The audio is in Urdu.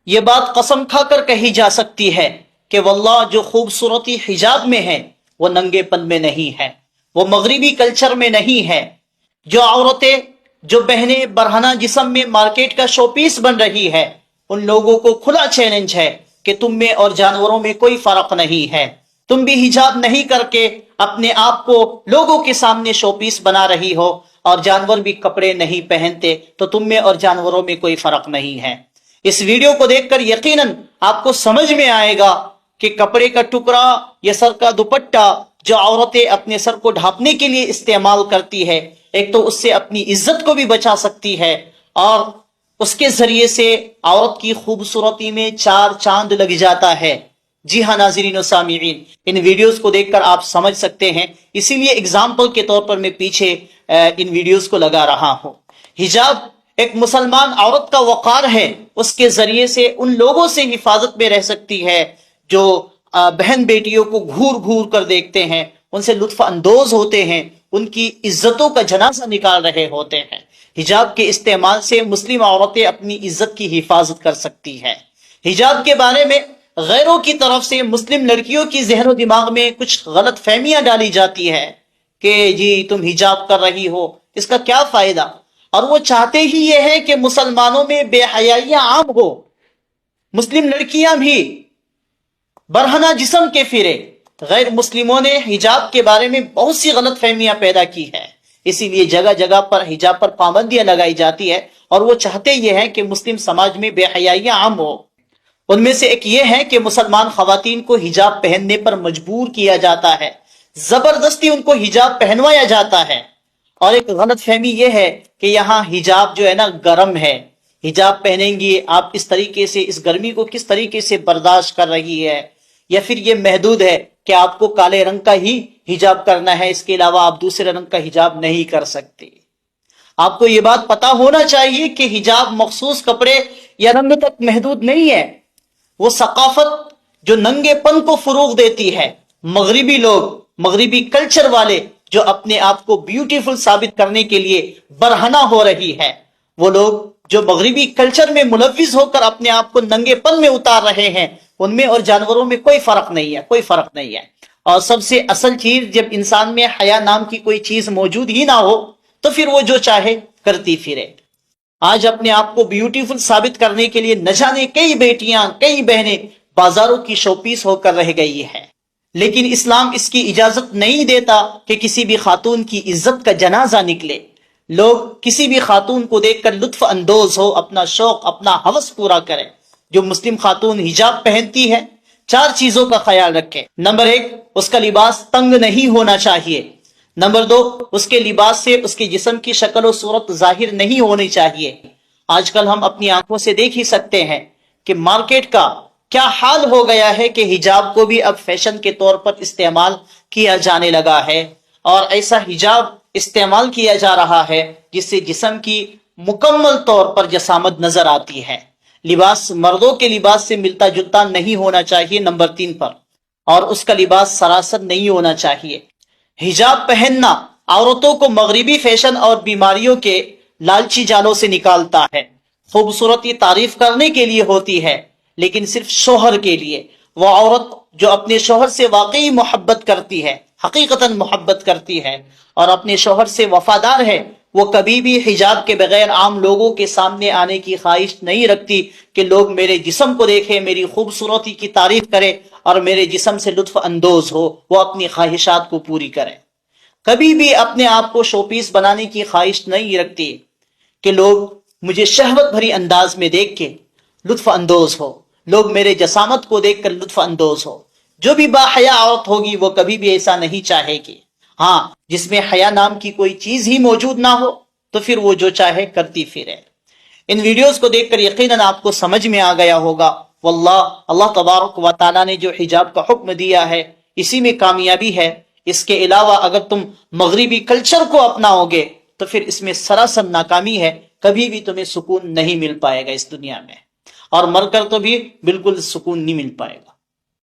یہ بات قسم کھا کر کہی جا سکتی ہے کہ واللہ جو خوبصورتی حجاب میں ہے وہ ننگے پن میں نہیں ہے، وہ مغربی کلچر میں نہیں ہے۔ جو عورتیں، جو بہنیں برہنہ جسم میں مارکیٹ کا شو پیس بن رہی ہے، ان لوگوں کو کھلا چیلنج ہے کہ تم میں اور جانوروں میں کوئی فرق نہیں ہے۔ تم بھی حجاب نہیں کر کے اپنے آپ کو لوگوں کے سامنے شو پیس بنا رہی ہو، اور جانور بھی کپڑے نہیں پہنتے، تو تم میں اور جانوروں میں کوئی فرق نہیں ہے۔ اس ویڈیو کو دیکھ کر یقیناً آپ کو سمجھ میں آئے گا کہ کپڑے کا ٹکڑا یا سر کا دوپٹہ جو عورتیں اپنے سر کو ڈھانپنے کے لیے استعمال کرتی ہے، ایک تو اس سے اپنی عزت کو بھی بچا سکتی ہے، اور اس کے ذریعے سے عورت کی خوبصورتی میں چار چاند لگ جاتا ہے۔ جی ہاں ناظرین و سامعین، ان ویڈیوز کو دیکھ کر آپ سمجھ سکتے ہیں، اسی لیے اگزامپل کے طور پر میں پیچھے ان ویڈیوز کو لگا رہا ہوں۔ حجاب ایک مسلمان عورت کا وقار ہے، اس کے ذریعے سے ان لوگوں سے حفاظت میں رہ سکتی ہے جو بہن بیٹیوں کو گھور گھور کر دیکھتے ہیں، ان سے لطف اندوز ہوتے ہیں، ان کی عزتوں کا جنازہ نکال رہے ہوتے ہیں۔ حجاب کے استعمال سے مسلم عورتیں اپنی عزت کی حفاظت کر سکتی ہیں۔ حجاب کے بارے میں غیروں کی طرف سے مسلم لڑکیوں کی ذہن و دماغ میں کچھ غلط فہمیاں ڈالی جاتی ہے کہ جی تم حجاب کر رہی ہو، اس کا کیا فائدہ؟ اور وہ چاہتے ہی یہ ہے کہ مسلمانوں میں بے حیائیاں عام ہو، مسلم لڑکیاں بھی برہنہ جسم کے پھرے۔ غیر مسلموں نے حجاب کے بارے میں بہت سی غلط فہمیاں پیدا کی ہے، اسی لیے جگہ جگہ پر حجاب پر پابندیاں لگائی جاتی ہے، اور وہ چاہتے یہ ہیں کہ مسلم سماج میں بے حیائیاں عام ہو۔ ان میں سے ایک یہ ہے کہ مسلمان خواتین کو حجاب پہننے پر مجبور کیا جاتا ہے، زبردستی ان کو حجاب پہنوایا جاتا ہے۔ اور ایک غلط فہمی یہ ہے کہ یہاں حجاب جو ہے نا گرم ہے، حجاب پہنیں گی آپ اس طریقے سے، اس گرمی کو کس طریقے سے برداشت کر رہی ہے، یا پھر یہ محدود ہے کہ آپ کو کالے رنگ کا ہی حجاب کرنا ہے، اس کے علاوہ آپ دوسرے رنگ کا حجاب نہیں کر سکتے۔ آپ کو یہ بات پتا ہونا چاہیے کہ حجاب مخصوص کپڑے یا رنگ تک محدود نہیں ہے، وہ ثقافت جو ننگے پن کو فروغ دیتی ہے، مغربی لوگ، مغربی کلچر والے جو اپنے آپ کو بیوٹیفل ثابت کرنے کے لیے برہنہ ہو رہی ہے، وہ لوگ جو مغربی کلچر میں ملوث ہو کر اپنے آپ کو ننگے پن میں اتار رہے ہیں، ان میں اور جانوروں میں کوئی فرق نہیں ہے، کوئی فرق نہیں ہے۔ اور سب سے اصل چیز، جب انسان میں حیا نام کی کوئی چیز موجود ہی نہ ہو تو پھر وہ جو چاہے کرتی پھرے۔ آج اپنے آپ کو بیوٹیفل ثابت کرنے کے لیے نہ جانے کئی بیٹیاں، کئی بہنیں بازاروں کی شو پیس ہو کر رہ گئی ہے، لیکن اسلام اس کی اجازت نہیں دیتا کہ کسی بھی خاتون کی عزت کا جنازہ نکلے، لوگ کسی بھی خاتون کو دیکھ کر لطف اندوز ہو، اپنا شوق، اپنا ہوس پورا کرے۔ جو مسلم خاتون حجاب پہنتی ہے، چار چیزوں کا خیال رکھے۔ نمبر 1، اس کا لباس تنگ نہیں ہونا چاہیے۔ نمبر 2، اس کے لباس سے اس کے جسم کی شکل و صورت ظاہر نہیں ہونی چاہیے۔ آج کل ہم اپنی آنکھوں سے دیکھ ہی سکتے ہیں کہ مارکیٹ کا کیا حال ہو گیا ہے کہ حجاب کو بھی اب فیشن کے طور پر استعمال کیا جانے لگا ہے، اور ایسا حجاب استعمال کیا جا رہا ہے جس سے جسم کی مکمل طور پر جسامت نظر آتی ہے۔ لباس مردوں کے لباس سے ملتا جلتا نہیں ہونا چاہیے نمبر 3 پر، اور اس کا لباس سراسر نہیں ہونا چاہیے۔ حجاب پہننا عورتوں کو مغربی فیشن اور بیماریوں کے لالچی جالوں سے نکالتا ہے۔ خوبصورتی تعریف کرنے کے لیے ہوتی ہے، لیکن صرف شوہر کے لیے۔ وہ عورت جو اپنے شوہر سے واقعی محبت کرتی ہے، حقیقتاً محبت کرتی ہے، اور اپنے شوہر سے وفادار ہے، وہ کبھی بھی حجاب کے بغیر عام لوگوں کے سامنے آنے کی خواہش نہیں رکھتی کہ لوگ میرے جسم کو دیکھیں، میری خوبصورتی کی تعریف کرے اور میرے جسم سے لطف اندوز ہو، وہ اپنی خواہشات کو پوری کرے۔ کبھی بھی اپنے آپ کو شو پیس بنانے کی خواہش نہیں رکھتی کہ لوگ مجھے شہوت بھری انداز میں دیکھ کے لطف اندوز ہو، لوگ میرے جسامت کو دیکھ کر لطف اندوز ہو۔ جو بھی باحیا عورت ہوگی وہ کبھی بھی ایسا نہیں چاہے گی۔ ہاں، جس میں حیا نام کی کوئی چیز ہی موجود نہ ہو تو پھر وہ جو چاہے کرتی پھرے۔ ان ویڈیوز کو دیکھ کر یقیناً آپ کو سمجھ میں آ گیا ہوگا، واللہ اللہ تبارک و تعالیٰ نے جو حجاب کا حکم دیا ہے اسی میں کامیابی ہے۔ اس کے علاوہ اگر تم مغربی کلچر کو اپناؤ گے تو پھر اس میں سراسر ناکامی ہے، کبھی بھی تمہیں سکون نہیں مل پائے گا اس دنیا میں، اور مر کر تو بھی بالکل سکون نہیں مل پائے گا۔